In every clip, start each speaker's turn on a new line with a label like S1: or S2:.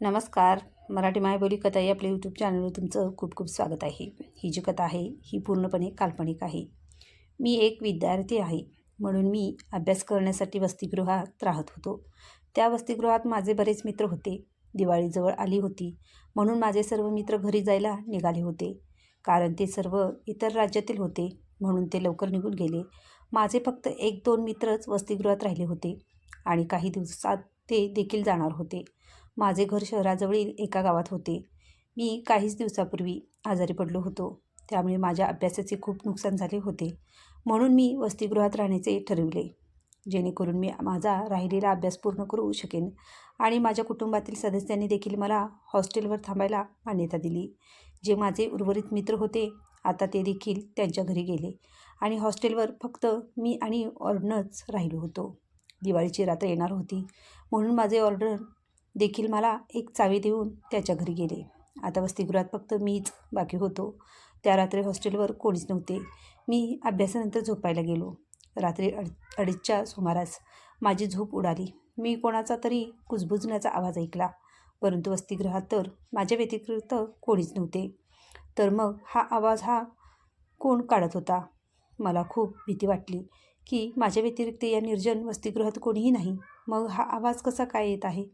S1: नमस्कार. मराठी मायबोली कथा या आपल्या यूट्यूब चॅनलवर तुमचं खूप खूप स्वागत आहे. ही जी कथा आहे ही पूर्णपणे काल्पनिक आहे. मी एक विद्यार्थी आहे म्हणून मी अभ्यास करण्यासाठी वसतिगृहात राहत होतो. त्या वसतिगृहात माझे बरेच मित्र होते. दिवाळी जवळ आली होती म्हणून माझे सर्व मित्र घरी जायला निघाले होते. कारण ते सर्व इतर राज्यातील होते म्हणून ते लवकर निघून गेले. माझे फक्त 1-2 मित्रच वसतिगृहात राहिले होते आणि काही दिवसात ते देखील जाणार होते. माझे घर शहराजवळील एका गावात होते. मी काहीच दिवसापूर्वी आजारी पडलो होतो. त्यामुळे माझ्या अभ्यासाचे खूप नुकसान झाले होते. म्हणून मी वसतिगृहात राहण्याचे ठरविले, जेणेकरून मी माझा राहिलेला अभ्यास पूर्ण करू शकेन. आणि माझ्या कुटुंबातील सदस्यांनी देखील मला हॉस्टेलवर थांबायला मान्यता दिली. जे माझे उर्वरित मित्र होते आता ते देखील त्यांच्या घरी गेले आणि हॉस्टेलवर फक्त मी आणि ऑर्डनच राहिलो होतो. दिवाळीची रात्र येणार होती म्हणून माझे ऑर्डन देखील मला एक चावी देऊन त्याच्या घरी गेले. आता वसतिगृहात फक्त मीच बाकी होतो. त्या रात्री हॉस्टेलवर कोणीच नव्हते. मी अभ्यासानंतर झोपायला गेलो. रात्री 2:30च्या सुमारास माझी झोप उडाली. मी कोणाचा तरी कुजबुजण्याचा आवाज ऐकला, परंतु वसतिगृहात तर माझ्या व्यतिरिक्त कोणीच नव्हते. तर मग हा आवाज कोण काढत होता? मला खूप भीती वाटली की माझ्या व्यतिरिक्त या निर्जन वसतिगृहात कोणीही नाही. मग हा आवाज कसा काय येत आहे?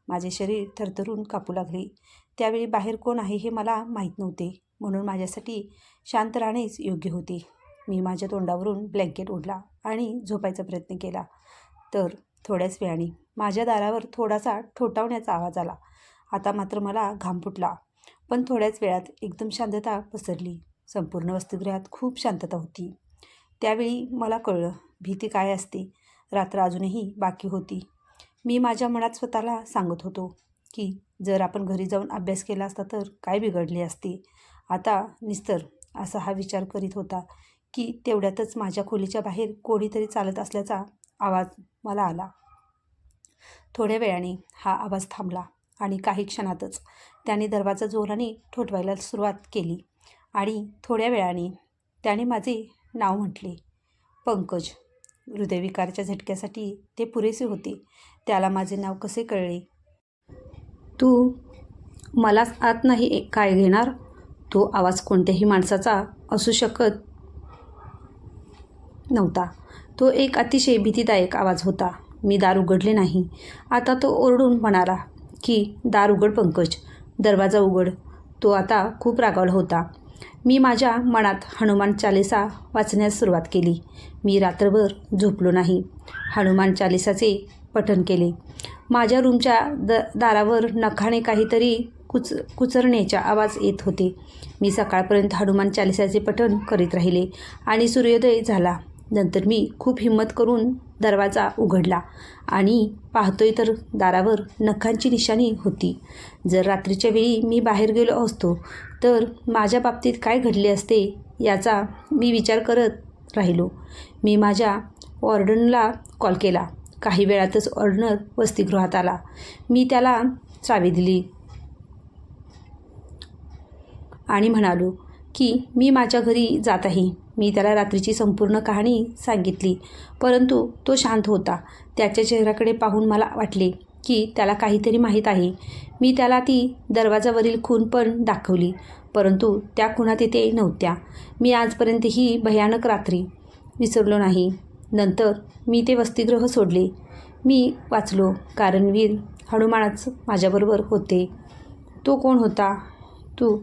S1: माझे शरीर थरथरून कापू लागले. त्यावेळी बाहेर कोण आहे हे मला माहीत नव्हते, म्हणून माझ्यासाठी शांत राहणेच योग्य होते. मी माझ्या तोंडावरून ब्लँकेट ओढला आणि झोपायचा प्रयत्न केला. तर थोड्याच वेळाने माझ्या दारावर थोडासा ठोठावण्याचा आवाज आला. आता मात्र मला घाम फुटला. पण थोड्याच वेळात एकदम शांतता पसरली. संपूर्ण वसतिगृहात खूप शांतता होती. त्यावेळी मला कळलं भीती काय असते. रात्र अजूनही बाकी होती. मी माझ्या मनात स्वतःला सांगत होतो की जर आपण घरी जाऊन अभ्यास केला असता तर काय बिघडले असते. आता निस्तर असा हा विचार करीत होता की तेवढ्यातच माझ्या खोलीच्या बाहेर कोणीतरी चालत असल्याचा आवाज मला आला. थोड्या वेळाने हा आवाज थांबला आणि काही क्षणातच त्याने दरवाजा जोराने ठोठवायला सुरुवात केली आणि थोड्या वेळाने त्याने माझे नाव म्हटले, पंकज. हृदयविकाराच्या झटक्यासाठी ते पुरेसे होते. त्याला माझे नाव कसे कळले? तू मलाच आत नाही काय घेणार? तो आवाज कोणत्याही माणसाचा असू शकत नव्हता. तो एक अतिशय भीतीदायक आवाज होता. मी दार उघडले नाही. आता तो ओरडून म्हणाला की दार उघड पंकज, दरवाजा उघड. तो आता खूप रागावला होता. मी माझ्या मनात हनुमान चालीसा वाचण्यास सुरुवात केली. मी रात्रभर झोपलो नाही. हनुमान चालीसाचे पठण केले. माझ्या रूमच्या दारावर नखाने काहीतरी कुचरण्याचे आवाज येत होते. मी सकाळपर्यंत हनुमान चालीसाचे पठण करीत राहिले आणि सूर्योदय झाला. नंतर मी खूप हिंमत करून दरवाजा उघडला आणि पाहतोय तर दारावर नखांची निशाणी होती. जर रात्रीच्या वेळी मी बाहेर गेलो असतो तर माझ्या बाबतीत काय घडले असते याचा मी विचार करत राहिलो. मी माझ्या वॉर्डनला कॉल केला. काही वेळातच ऑर्डनर वसतिगृहात आला. मी त्याला चावी दिली आणि म्हणालो की मी माझ्या घरी जात आहे. मी त्याला रात्रीची संपूर्ण कहाणी सांगितली, परंतु तो शांत होता. त्याच्या चेहऱ्याकडे पाहून मला वाटले की त्याला काहीतरी माहीत आहे. मी त्याला ती दरवाजावरील खूण पण दाखवली, परंतु त्या खुणा तिथे नव्हत्या. मी आजपर्यंत ही भयानक रात्री विसरलो नाही. नंतर मी ते वसतिगृह सोडले. मी वाचलो कारण वीर हनुमानच माझ्याबरोबर होते. तो कोण होता? तू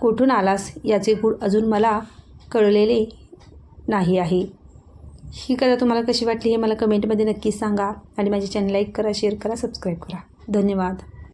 S1: कुठून आलास याचे गूढ अजून मला कळलेले नाही आहे. ही कथा तुम्हाला कशी वाटली हे मला कमेंटमध्ये नक्कीच सांगा आणि माझे चॅनल लाईक करा, शेअर करा, सबस्क्राईब करा. धन्यवाद.